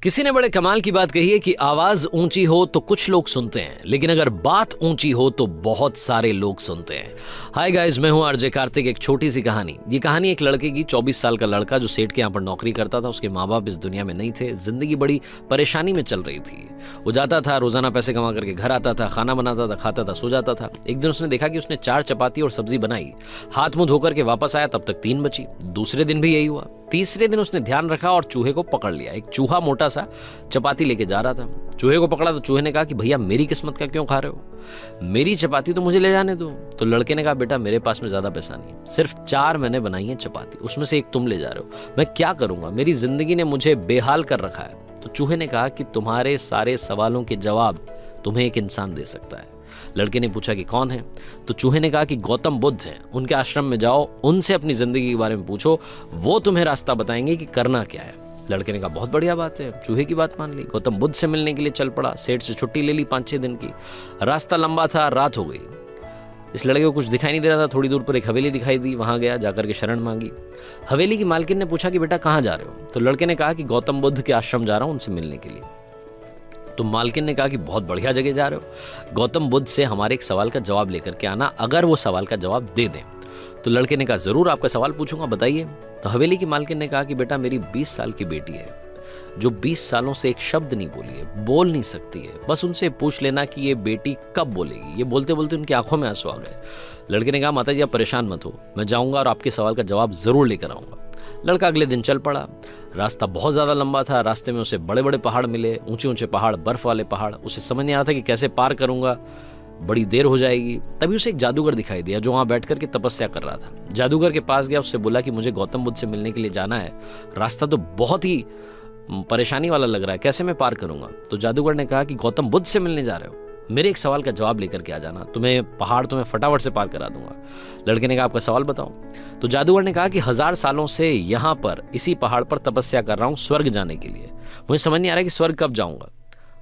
किसी ने बड़े कमाल की बात कही है कि आवाज ऊंची हो तो कुछ लोग सुनते हैं, लेकिन अगर बात ऊंची हो तो बहुत सारे लोग सुनते हैं। हाय गाइस, मैं हूं आरजे कार्तिक। एक छोटी सी कहानी। ये कहानी एक लड़के की। 24 साल का लड़का जो सेठ के यहाँ पर नौकरी करता था। उसके माँ बाप इस दुनिया में नहीं थे। जिंदगी बड़ी परेशानी में चल रही थी। वो जाता था, रोजाना पैसे कमा करके घर आता था, खाना बनाता था, खाता था, सो जाता था। एक दिन उसने देखा कि उसने 4 चपाती और सब्जी बनाई। हाथ मुंह धोकर के वापस आया, तब तक 3 बची। दूसरे दिन भी यही हुआ। तीसरे दिन उसने ध्यान रखा और चूहे को पकड़ लिया। एक चूहा मोटा सा चपाती लेके जा रहा था। चूहे को पकड़ा तो चूहे ने कहा कि भैया मेरी किस्मत का क्यों खा रहे हो, मेरी चपाती तो मुझे ले जाने दो। तो लड़के ने कहा बेटा मेरे पास में ज्यादा पैसा नहीं है, सिर्फ 4 मैंने बनाई है चपाती, उसमें से एक तुम ले जा रहे हो, मैं क्या करूंगा, मेरी जिंदगी ने मुझे बेहाल कर रखा है। तो चूहे ने कहा कि तुम्हारे सारे सवालों के जवाब तुम्हें एक इंसान दे सकता है। लड़के ने पूछा कि कौन है? तो चूहे ने कहा कि गौतम बुद्ध हैं, उनके आश्रम में जाओ, उनसे अपनी जिंदगी के बारे में पूछो, वो तुम्हें रास्ता बताएंगे कि करना क्या है। लड़के ने कहा बहुत बढ़िया बात है। चूहे की बात मान ली, गौतम बुद्ध से मिलने के लिए चल पड़ा। सेठ से छुट्टी ले ली 5-6 दिन की। रास्ता लंबा था, रात हो गई। इस लड़के को कुछ दिखाई नहीं दे रहा था। थोड़ी दूर पर एक हवेली दिखाई दी, वहां गया, जाकर के शरण मांगी। हवेली की मालकिन ने पूछा कि बेटा कहाँ जा रहे हो? तो लड़के ने कहा कि गौतम बुद्ध के आश्रम जा रहा हूं, उनसे मिलने के लिए। तो मालकिन ने कहा कि बहुत बढ़िया जगह जा रहे हो, गौतम बुद्ध से हमारे एक सवाल का जवाब लेकर के आना, अगर वो सवाल का जवाब दे दें। तो लड़के ने कहा जरूर, आपका सवाल पूछूंगा, बताइए। तो हवेली की मालकिन ने कहा कि बेटा मेरी 20 साल की बेटी है, जो 20 सालों से एक शब्द नहीं बोली है, बोल नहीं सकती है। बस उनसे पूछ लेना कि ये बेटी कब बोलेगी। ये बोलते बोलते उनकी आंखों में आंसू आ गए। लड़के ने कहा माता जी आप परेशान मत हो, मैं जाऊंगा और आपके सवाल का जवाब जरूर लेकर आऊंगा। लड़का अगले दिन चल पड़ा। रास्ता बहुत ज्यादा लंबा था। रास्ते में उसे बड़े बड़े पहाड़ मिले, ऊंचे ऊंचे पहाड़, बर्फ वाले पहाड़। उसे समझ नहीं आ रहा था कि कैसे पार करूंगा, बड़ी देर हो जाएगी। तभी उसे एक जादूगर दिखाई दिया जो वहां बैठ करके तपस्या कर रहा था। जादूगर के पास गया, उससे बोला कि मुझे गौतम बुद्ध से मिलने के लिए जाना है, रास्ता तो बहुत ही परेशानी वाला लग रहा है, कैसे मैं पार करूंगा? तो जादूगर ने कहा कि गौतम बुद्ध से मिलने जा रहे हो, मेरे एक सवाल का जवाब लेकर के आ जाना, तुम्हें पहाड़ तुम्हें फटाफट से पार करा दूंगा। लड़के ने कहा आपका सवाल बताओ। तो जादूगर ने कहा कि 1000 सालों से यहाँ पर इसी पहाड़ पर तपस्या कर रहा हूँ स्वर्ग जाने के लिए, मुझे समझ नहीं आ रहा कि स्वर्ग कब जाऊंगा।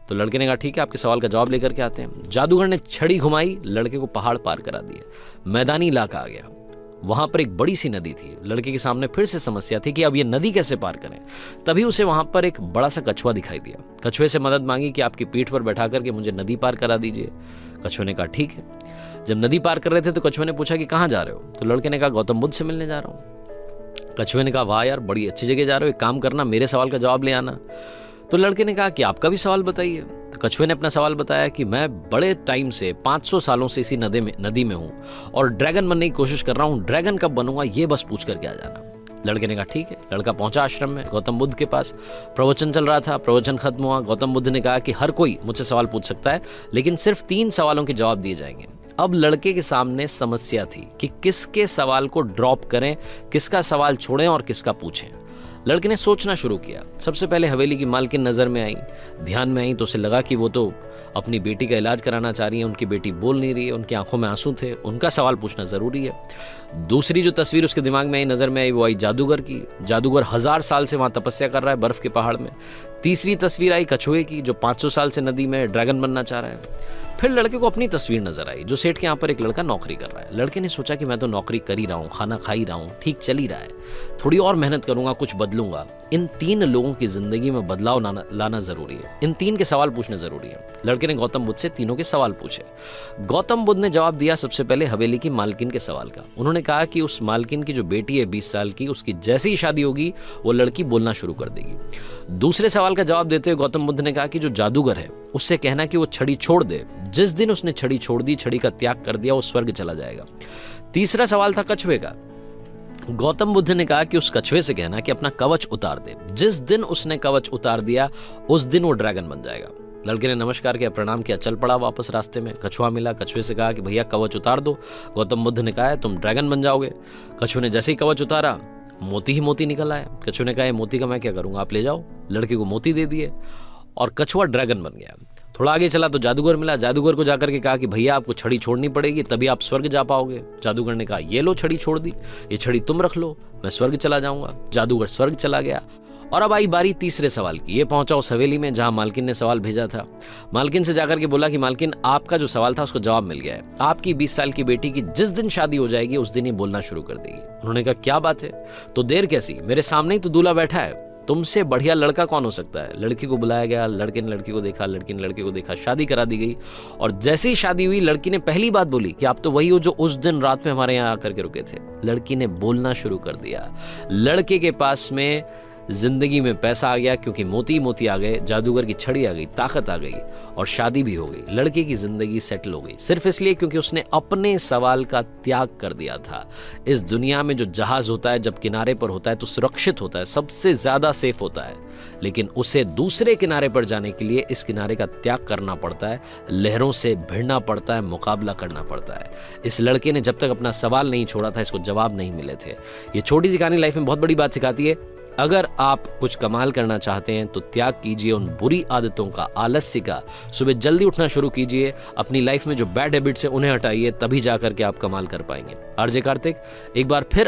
तो लड़के ने कहा ठीक है, आपके सवाल का जवाब लेकर के आते हैं। जादूगर ने छड़ी घुमाई, लड़के को पहाड़ पार करा दिए। मैदानी इलाका आ गया, वहां पर एक बड़ी सी नदी थी। लड़के के सामने फिर से समस्या थी कि अब ये नदी कैसे पार करें। तभी उसे वहां पर एक बड़ा सा कछुआ दिखाई दिया। कछुए से मदद मांगी कि आपकी पीठ पर बैठा करके मुझे नदी पार करा दीजिए। कछुए ने कहा ठीक है। जब नदी पार कर रहे थे तो कछुए ने पूछा कि कहाँ जा रहे हो? तो लड़के ने कहा गौतम बुद्ध से मिलने जा रहा हूँ। कछुए ने कहा वाह यार, बड़ी अच्छी जगह जा रहे हो, एक काम करना मेरे सवाल का जवाब ले आना। तो लड़के ने कहा कि आपका भी सवाल बताइए। तो कछुए ने अपना सवाल बताया कि मैं बड़े टाइम से 500 सालों से इसी नदी में हूँ और ड्रैगन बनने की कोशिश कर रहा हूँ, ड्रैगन कब बनूंगा ये बस पूछ करके आ जाना। लड़के ने कहा ठीक है। लड़का पहुंचा आश्रम में, गौतम बुद्ध के पास। प्रवचन चल रहा था, प्रवचन खत्म हुआ। गौतम बुद्ध ने कहा कि हर कोई मुझसे सवाल पूछ सकता है, लेकिन सिर्फ 3 सवालों के जवाब दिए जाएंगे। अब लड़के के सामने समस्या थी कि किसके सवाल को ड्रॉप करें, किसका सवाल छोड़ें और किसका पूछें। लड़के ने सोचना शुरू किया। सबसे पहले हवेली की मालकिन नजर में आई, ध्यान में आई, तो उसे लगा कि वो तो अपनी बेटी का इलाज कराना चाह रही है, उनकी बेटी बोल नहीं रही है, उनकी आंखों में आंसू थे, उनका सवाल पूछना जरूरी है। दूसरी जो तस्वीर उसके दिमाग में आई, नजर में आई, वो आई जादूगर की। जादूगर 1000 साल से वहां तपस्या कर रहा है बर्फ के पहाड़ में। तीसरी तस्वीर आई कछुए की, जो 500 साल से नदी में ड्रैगन बनना चाह रहा है। फिर लड़के को अपनी तस्वीर नजर आई, जो सेठ के यहाँ पर एक लड़का नौकरी कर रहा है। लड़के ने सोचा कि मैं तो नौकरी कर ही रहा हूँ, खाना खा ही रहा हूँ, ठीक चल ही रहा है, थोड़ी और मेहनत करूंगा, कुछ बदलूंगा। इन 3 लोगों की जिंदगी में बदलाव लाना जरूरी है, इन 3 के सवाल पूछने जरूरी है। लड़के ने गौतम बुद्ध से तीनों के सवाल पूछे। गौतम बुद्ध ने जवाब दिया सबसे पहले हवेली की मालकिन के सवाल का। उन्होंने कहा कि उस मालकिन की जो बेटी है 20 साल की, उसकी जैसे ही शादी होगी वो लड़की बोलना शुरू कर देगी। दूसरे सवाल का जवाब देते हुए गौतम बुद्ध ने कहा कि जो जादूगर है उससे कहना कि वो छड़ी छोड़ दे, जिस दिन उसने छड़ी छोड़ दी, छड़ी का त्याग कर दिया, वो स्वर्ग चला जाएगा। तीसरा सवाल था कछुए का। गौतम बुद्ध ने कहा कि उस कछुए से कहना कि अपना कवच उतार दे, जिस दिन उसने कवच उतार दिया उस दिन वो ड्रैगन बन जाएगा। लड़के ने नमस्कार किया, प्रणाम किया, चल पड़ा वापस। रास्ते में कछुआ मिला, कछुए से कहा कि भैया कवच उतार दो। गौतम बुद्ध ने कहा तुम ड्रैगन बन जाओगे। कछुए ने जैसे ही कवच उतारा, मोती ही मोती निकल आया। कछुए ने कहा मोती का मैं क्या करूंगा, आप ले जाओ। लड़के को मोती दे दिए और कछुआ ड्रैगन बन गया। थोड़ा आगे चला तो जादूगर मिला। जादूगर को जाकर के कहा कि भैया आपको छड़ी छोड़नी पड़ेगी, तभी आप स्वर्ग जा पाओगे। जादूगर ने कहा ये लो छड़ी छोड़ दी, ये छड़ी तुम रख लो, मैं स्वर्ग चला जाऊंगा। जादूगर स्वर्ग चला गया। और अब आई बारी तीसरे सवाल की। ये पहुंचा उस हवेली में जहां मालकिन ने सवाल भेजा था। मालकिन से जाकर के बोला कि मालकिन आपका जो सवाल था उसको जवाब मिल गया है, आपकी 20 साल की बेटी की जिस दिन शादी हो जाएगी उस दिन ही बोलना शुरू कर देगी। उन्होंने कहा क्या बात है, तो देर कैसी, मेरे सामने ही तो दूल्हा बैठा है। तुमसे बढ़िया लड़का कौन हो सकता है। लड़की को बुलाया गया, लड़के ने लड़की को देखा, लड़की ने लड़के को देखा, शादी करा दी गई। और जैसे ही शादी हुई, लड़की ने पहली बात बोली कि आप तो वही हो जो उस दिन रात में हमारे यहाँ आकर के रुके थे। लड़की ने बोलना शुरू कर दिया। लड़के के पास में जिंदगी में पैसा आ गया, क्योंकि मोती मोती आ गए, जादूगर की छड़ी आ गई, ताकत आ गई, और शादी भी हो गई। लड़के की जिंदगी सेटल हो गई, सिर्फ इसलिए क्योंकि उसने अपने सवाल का त्याग कर दिया था। इस दुनिया में जो जहाज होता है जब किनारे पर होता है तो सुरक्षित होता है, सबसे ज्यादा सेफ होता है, लेकिन उसे दूसरे किनारे पर जाने के लिए इस किनारे का त्याग करना पड़ता है, लहरों से भिड़ना पड़ता है, मुकाबला करना पड़ता है। इस लड़के ने जब तक अपना सवाल नहीं छोड़ा था, इसको जवाब नहीं मिले थे। ये छोटी सी कहानी लाइफ में बहुत बड़ी बात सिखाती है। अगर आप कुछ कमाल करना चाहते हैं तो त्याग कीजिए उन बुरी आदतों का, आलस्य का। सुबह जल्दी उठना शुरू कीजिए, अपनी लाइफ में जो बैड हैबिट्स हैं उन्हें हटाइए, तभी जाकर के आप कमाल कर पाएंगे। आरजे कार्तिक एक बार फिर